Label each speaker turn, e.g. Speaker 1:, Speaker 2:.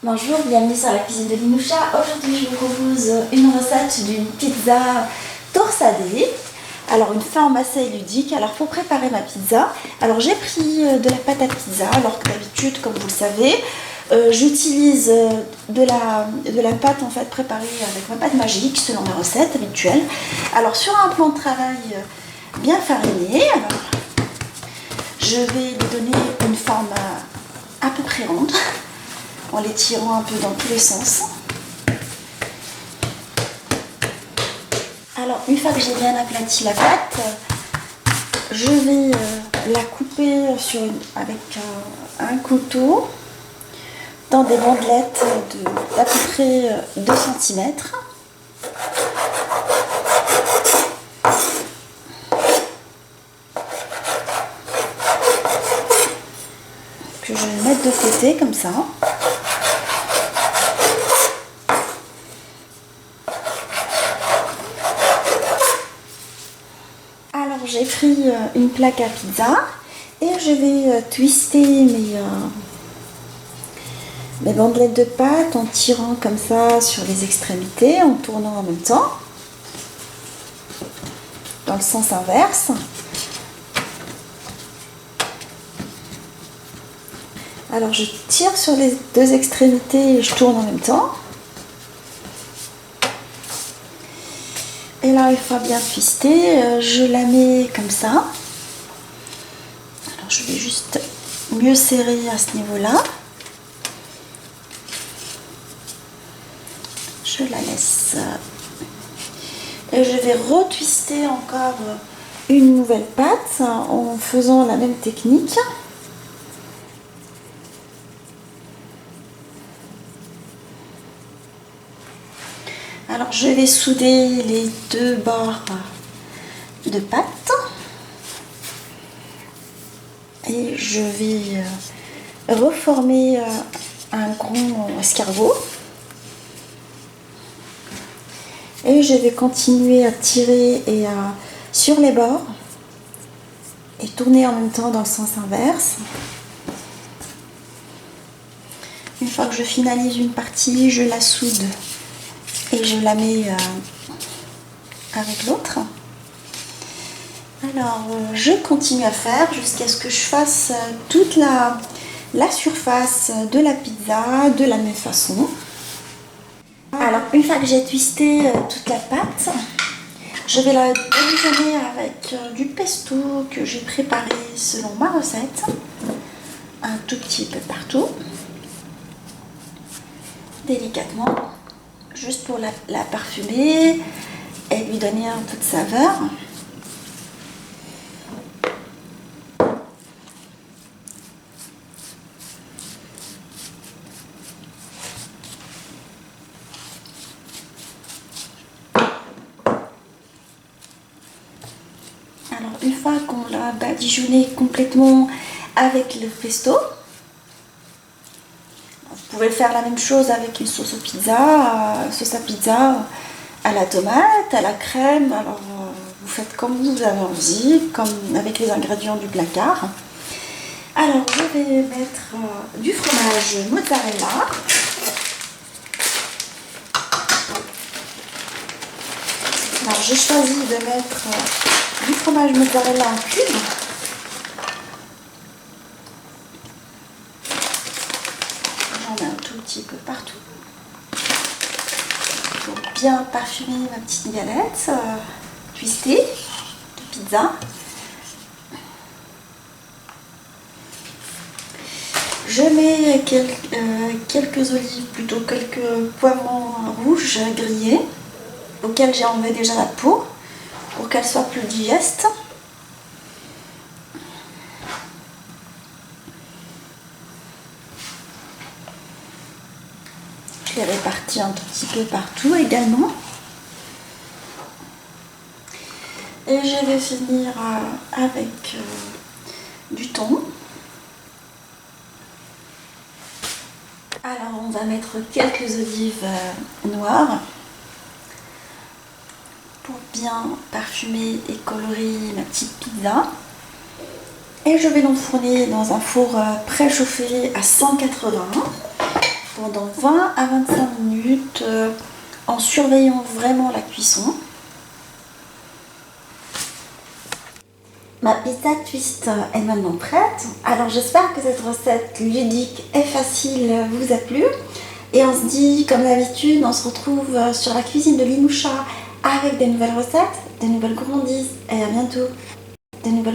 Speaker 1: Bonjour, bienvenue sur la cuisine de Linoucha. Aujourd'hui je vous propose une recette d'une pizza torsadée. Alors une forme assez ludique. Alors pour préparer ma pizza, alors j'ai pris de la pâte à pizza, alors que d'habitude comme vous le savez, j'utilise de la pâte en fait préparée avec ma pâte magique selon la recette habituelle. Alors sur un plan de travail bien fariné, alors je vais lui donner une forme à peu près ronde, en les tirant un peu dans tous les sens. Alors une fois que j'ai bien aplati la pâte, je vais la couper avec un couteau dans des bandelettes d'à peu près 2 cm. Que je vais mettre de côté comme ça. Alors j'ai pris une plaque à pizza et je vais twister mes bandelettes de pâte en tirant comme ça sur les extrémités, en tournant en même temps dans le sens inverse. Alors je tire sur les 2 extrémités et je tourne en même temps. Et là, une fois bien twistée, je la mets comme ça. Alors je vais juste mieux serrer à ce niveau-là. Je la laisse. Et je vais retwister encore une nouvelle pâte en faisant la même technique. Alors je vais souder les 2 bords de pâte et je vais reformer un grand escargot et je vais continuer à tirer sur les bords et tourner en même temps dans le sens inverse. Une fois que je finalise une partie, je la soude et je la mets avec l'autre. Alors je continue à faire jusqu'à ce que je fasse toute la surface de la pizza de la même façon. Alors une fois que j'ai twisté toute la pâte, je vais la badigeonner avec du pesto que j'ai préparé selon ma recette, un tout petit peu partout, délicatement, juste pour la parfumer et lui donner un peu de saveur. Alors une fois qu'on l'a badigeonné complètement avec le pesto, vous pouvez faire la même chose avec une sauce à pizza à la tomate, à la crème. Alors vous faites comme vous avez envie, comme avec les ingrédients du placard. Alors je vais mettre du fromage mozzarella. Alors j'ai choisi de mettre du fromage mozzarella en cubes. J'en mets un tout petit peu partout pour bien parfumer ma petite galette twistée de pizza. Je mets quelques olives, plutôt quelques poivrons rouges grillés auxquels j'ai enlevé déjà la peau pour qu'elle soit plus digeste. Je les répartis un tout petit peu partout également. Et je vais finir avec du thon. Alors on va mettre quelques olives noires pour bien parfumer et colorer ma petite pizza. Et je vais l'enfourner dans un four préchauffé à 180 pendant 20 à 25 minutes en surveillant vraiment la cuisson. Ma pizza twist est maintenant prête. Alors j'espère que cette recette ludique et facile vous a plu. Et on se dit, comme d'habitude, on se retrouve sur la cuisine de Linoucha avec des nouvelles recettes, des nouvelles gourmandises. Et à bientôt. Des nouvelles